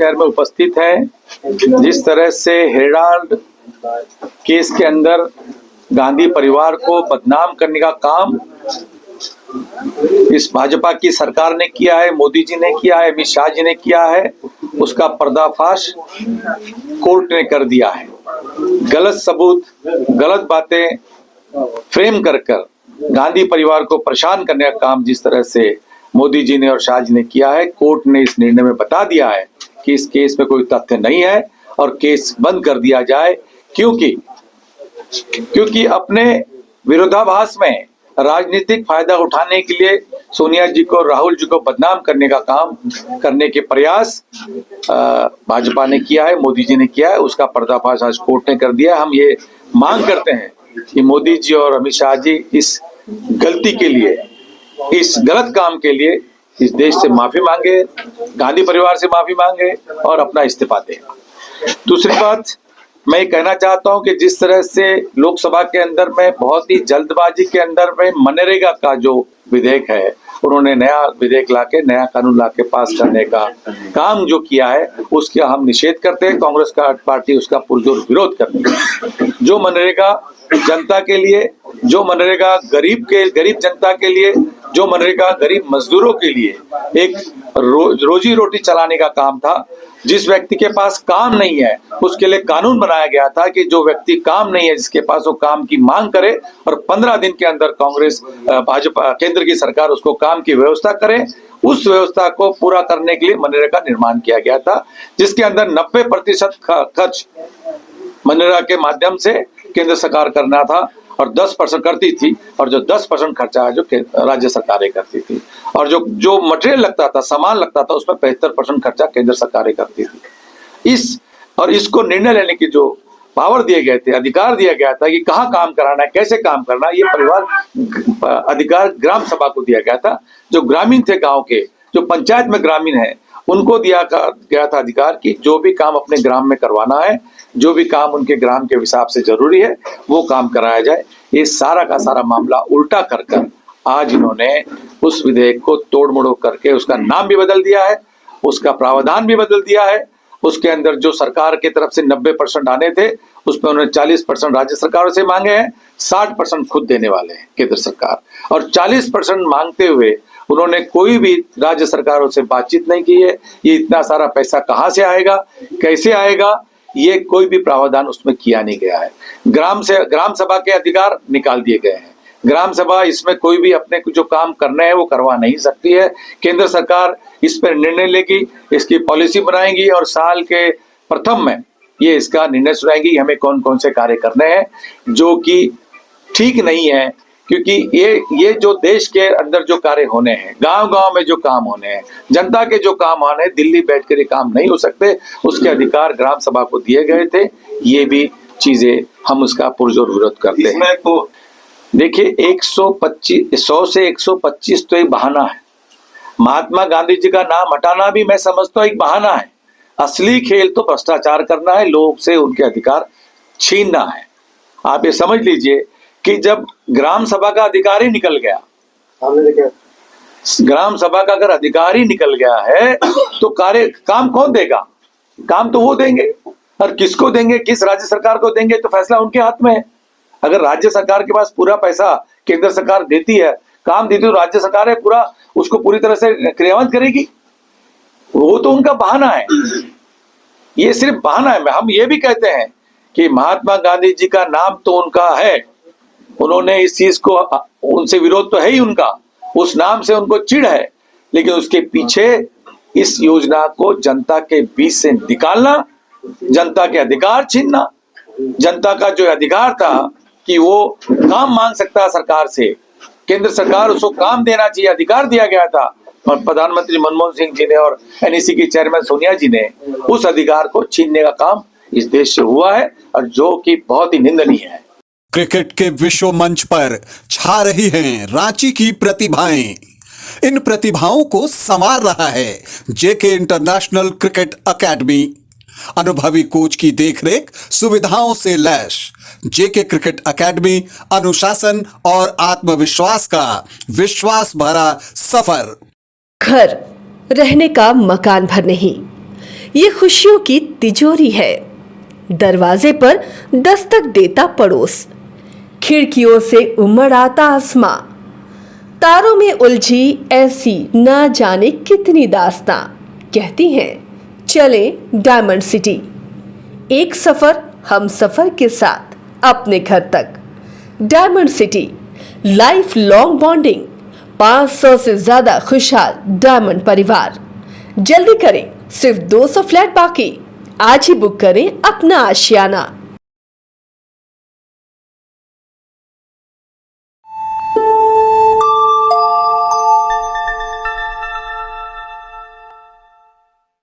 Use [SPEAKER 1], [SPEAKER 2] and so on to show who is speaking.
[SPEAKER 1] शहर में उपस्थित हैं। जिस तरह से हेराल्ड केस के अंदर गांधी परिवार को बदनाम करने का काम इस भाजपा की सरकार ने किया है, मोदी जी ने किया है, अमित शाह जी ने किया है, उसका पर्दाफाश कोर्ट ने कर दिया है। गलत सबूत, गलत बातें फ्रेम कर गांधी परिवार को परेशान करने का काम जिस तरह से मोदी जी ने और शाह जी ने किया है, कोर्ट ने इस निर्णय में बता दिया है कि इस केस में कोई तथ्य नहीं है और केस बंद कर दिया जाए, क्योंकि अपने विरोधाभास में राजनीतिक फायदा उठाने के लिए सोनिया जी को, राहुल जी को बदनाम करने का काम करने के प्रयास भाजपा ने किया है, मोदी जी ने किया है, उसका पर्दाफाश आज कोर्ट ने कर दिया। हम ये मांग करते हैं कि मोदी जी और अमित शाह जी इस गलती के लिए, इस गलत काम के लिए इस देश से माफी मांगे, गांधी परिवार से माफी मांगे और अपना इस्तीफा दें। दूसरी बात मैं कहना चाहता हूं कि जिस तरह से लोकसभा के अंदर में बहुत ही जल्दबाजी के अंदर में मनरेगा का जो विधेयक है, उन्होंने नया विधेयक लाके, नया कानून लाके पास करने का काम जो किया है, उसका हम निषेध करते हैं। कांग्रेस का पार्टी उसका पुरजोर विरोध करती है। जो मनरेगा जनता के लिए, जो मनरेगा गरीब जनता के लिए, जो मनरेगा गरीब मजदूरों के लिए एक रोजी रोटी चलाने का काम था, जिस व्यक्ति के पास काम नहीं है उसके लिए कानून बनाया गया था कि जो व्यक्ति काम नहीं है, जिसके पास वो काम की मांग करे और 15 दिन के अंदर कांग्रेस, भाजपा, केंद्र की सरकार उसको काम की व्यवस्था करे। उस व्यवस्था को पूरा करने के लिए मनरेगा का निर्माण किया गया था, जिसके अंदर 90% खर्च मनरेगा के माध्यम से केंद्र सरकार करना था और 10% करती थी, और जो 10% खर्चा है जो राज्य सरकारें करती थी, और जो मटेरियल लगता था, सामान लगता था, उसमें 75% खर्चा केंद्र सरकारें करती थी। इसको निर्णय लेने की जो पावर दिए गए थे, अधिकार दिया गया था कि कहाँ काम कराना है, कैसे काम करना है, ये परिवार अधिकार ग्राम सभा को दिया गया था। जो ग्रामीण थे गांव के, जो पंचायत में ग्रामीण है, उनको दिया गया था अधिकार कि जो भी काम अपने ग्राम में करवाना है, जो भी काम उनके ग्राम के हिसाब से जरूरी है, वो काम कराया जाए। ये सारा का सारा मामला उल्टा कर आज इन्होंने उस विधेयक को तोड़ मड़ोड़ करके उसका नाम भी बदल दिया है, उसका प्रावधान भी बदल दिया है। उसके अंदर जो सरकार की तरफ से 90% आने थे, उसमें उन्होंने 40% राज्य सरकारों से मांगे हैं, 60% खुद देने वाले हैं केंद्र सरकार, और 40% मांगते हुए उन्होंने कोई भी राज्य सरकारों से बातचीत नहीं की है। ये इतना सारा पैसा कहाँ से आएगा, कैसे आएगा, ये कोई भी प्रावधान उसमें किया नहीं गया है। ग्राम सभा के अधिकार निकाल दिए गए हैं। ग्राम सभा इसमें कोई भी अपने जो काम करना है वो करवा नहीं सकती है। केंद्र सरकार इस पर निर्णय लेगी, इसकी पॉलिसी बनाएगी और साल के प्रथम में ये इसका निर्णय सुनाएगी हमें कौन कौन से कार्य करने हैं, जो कि ठीक नहीं है। क्योंकि ये जो देश के अंदर जो कार्य होने हैं, गांव-गांव में जो काम होने हैं, जनता के जो काम होने हैं, दिल्ली बैठकर ये काम नहीं हो सकते। उसके अधिकार ग्राम सभा को दिए गए थे। ये भी चीजें हम उसका पुरजोर विरोध करते हैं। इसमें तो देखिए 100 से 125 तो एक बहाना है। महात्मा गांधी जी का नाम हटाना भी मैं समझता हूँ एक बहाना है। असली खेल तो भ्रष्टाचार करना है, लोग से उनके अधिकार छीनना है। आप ये समझ लीजिए कि जब ग्राम सभा का अधिकार ही निकल गया, ग्राम सभा का अगर अधिकार ही निकल गया है तो काम कौन देगा? काम तो वो देंगे, और किसको देंगे, किस राज्य सरकार को देंगे, तो फैसला उनके हाथ में है। अगर राज्य सरकार के पास पूरा पैसा केंद्र सरकार देती है, काम देती है, तो राज्य सरकार है पूरा उसको पूरी तरह से क्रियान्वित करेगी। वो तो उनका बहाना है, ये सिर्फ बहाना है। हम ये भी कहते हैं कि महात्मा गांधी जी का नाम तो उनका है, उन्होंने इस चीज को, उनसे विरोध तो है ही उनका, उस नाम से उनको चिढ़ है, लेकिन उसके पीछे इस योजना को जनता के बीच से निकालना, जनता के अधिकार छीनना, जनता का जो अधिकार था कि वो काम मांग सकता है सरकार से, केंद्र सरकार उसको काम देना चाहिए, अधिकार दिया गया था, और प्रधानमंत्री मनमोहन सिंह जी ने और एनईसी की चेयरमैन सोनिया जी ने उस अधिकार को छीनने का काम इस देश से हुआ है, और जो कि बहुत ही निंदनीय है।
[SPEAKER 2] क्रिकेट के विश्व मंच पर छा रही हैं रांची की प्रतिभाएं। इन प्रतिभाओं को संवार रहा है जेके इंटरनेशनल क्रिकेट एकेडमी। अनुभवी कोच की देखरेख, सुविधाओं से लैस जेके क्रिकेट एकेडमी अनुशासन और आत्मविश्वास का विश्वास भरा सफर।
[SPEAKER 3] घर रहने का मकान भर नहीं, ये खुशियों की तिजोरी है। दरवाजे पर दस्तक देता पड़ोस, खिड़कियों से उमड़ आता आसमां, तारों में उलझी ऐसी न जाने कितनी दास्तां। कहती हैं चले डायमंड सिटी, एक सफर हम सफर के साथ अपने घर तक। Diamond city, life long bonding, 500 से ज्यादा खुशहाल डायमंड परिवार। जल्दी करें, सिर्फ 200 फ्लैट बाकी। आज ही बुक करें अपना आशियाना।